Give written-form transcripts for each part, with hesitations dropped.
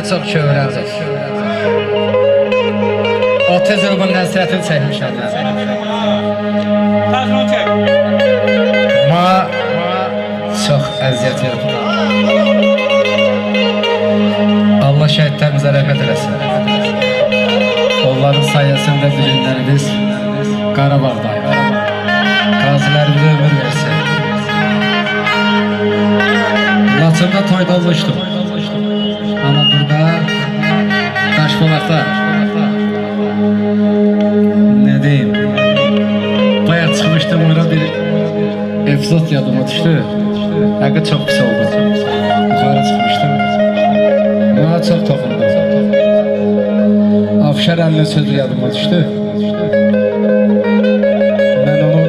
çok kövrəldir. 30 il bunun həsrətini çəkmişəm. Ama çok əziyyət verdim. Allah şəhidlərimizə rəhmət eləsin. Onların sayəsində bu günləri biz Qarabağdayıq. Qazilərimizə ömür versin. Laçında toyda olmuştum. Ama burada Daşbolaqda ne diyeyim, bayağı çıkmıştım, orada bir epizod yadıma düştü. Həqiqət çok pis oldu. Yukarı çıkmıştım. Buna çok toxundum. Afşar əlinin sözü yadıma düştü. Ben onu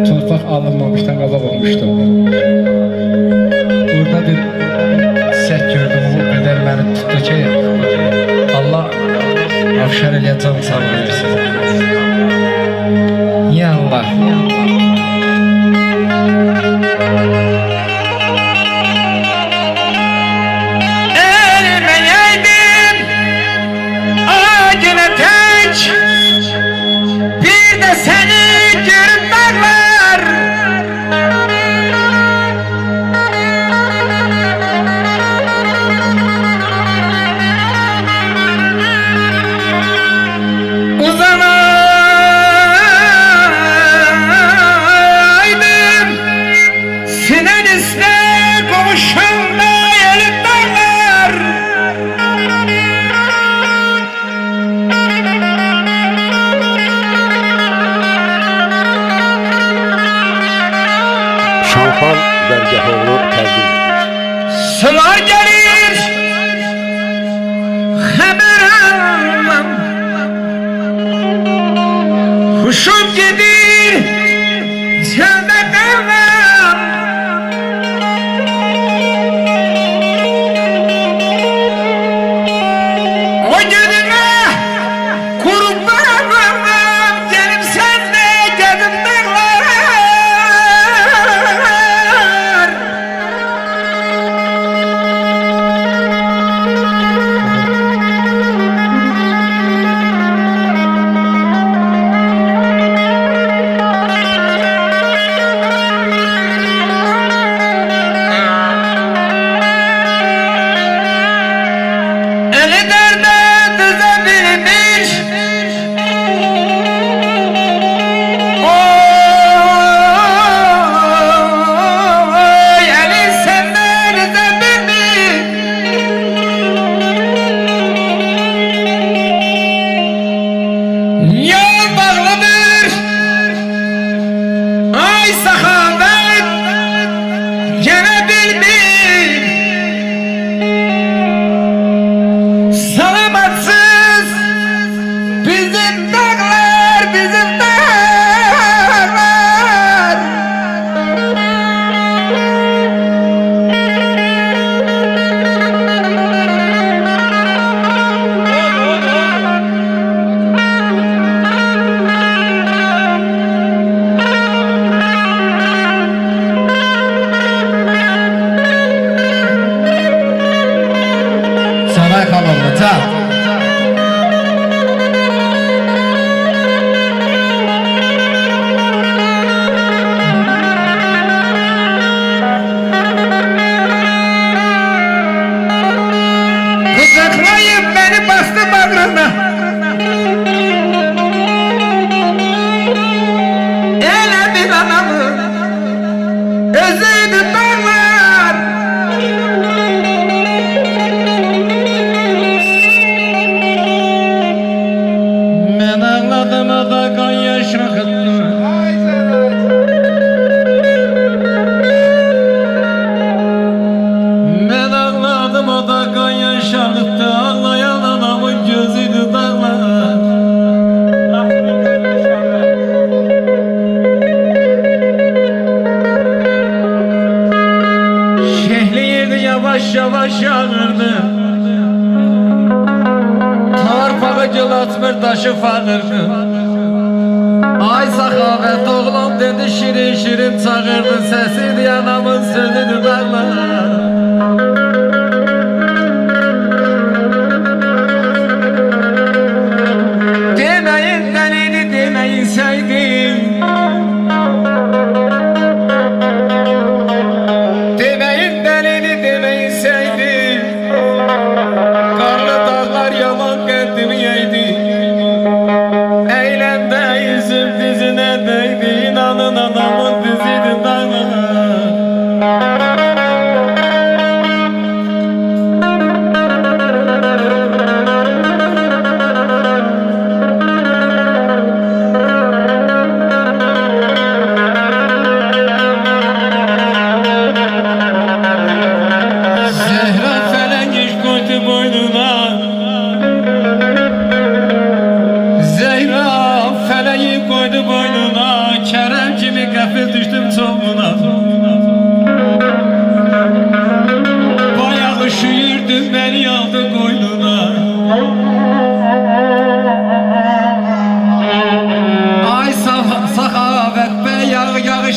torpaq alınmamışdan qabaq olmuştum. Burada bir səhv gördüm, o qədər məni tutdu ki, Allah Afşar eləyə canı sağ versin. Ya Allah. Şampan Dərgəhoğlu təqdim edir. Sıla gelir xəbərəm, huşum gedir cənnətəm. O günümə qurbanım, gelip sen de gedim dağlar. Sana kalın ta. Kucaklayıp beni bastı bağrına. Ele bir anamı özüydü dağlar. Ben ağladım, o da kan yaş akıttı. Ben ağladım, o da kan yaş akıttı. Ağlayan anamın gözüydü dağlar. Şehliydi, yavaş yavaş yağırdı. Torpağı gül atmır, taşı falırdı. Ay Səxavət oğlum dedi, şirin şirin çağırdı. Səsidir anamın sözüdür dağlar.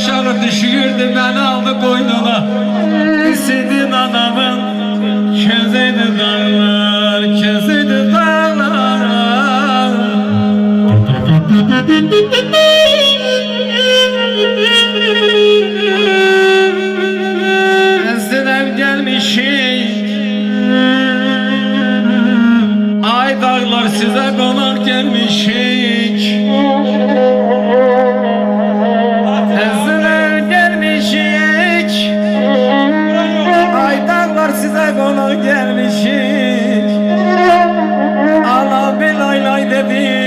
aşağı düşürdü, beni aldı koynuna. Senin anamın közüydü dağlar, közüydü dağlar. Ezdiler gelmişik, ay dağlar size konak gelmişik. Ezdiler gelmişik, ay dağlar size konak gelmişik. Ana bir lay lay dedi.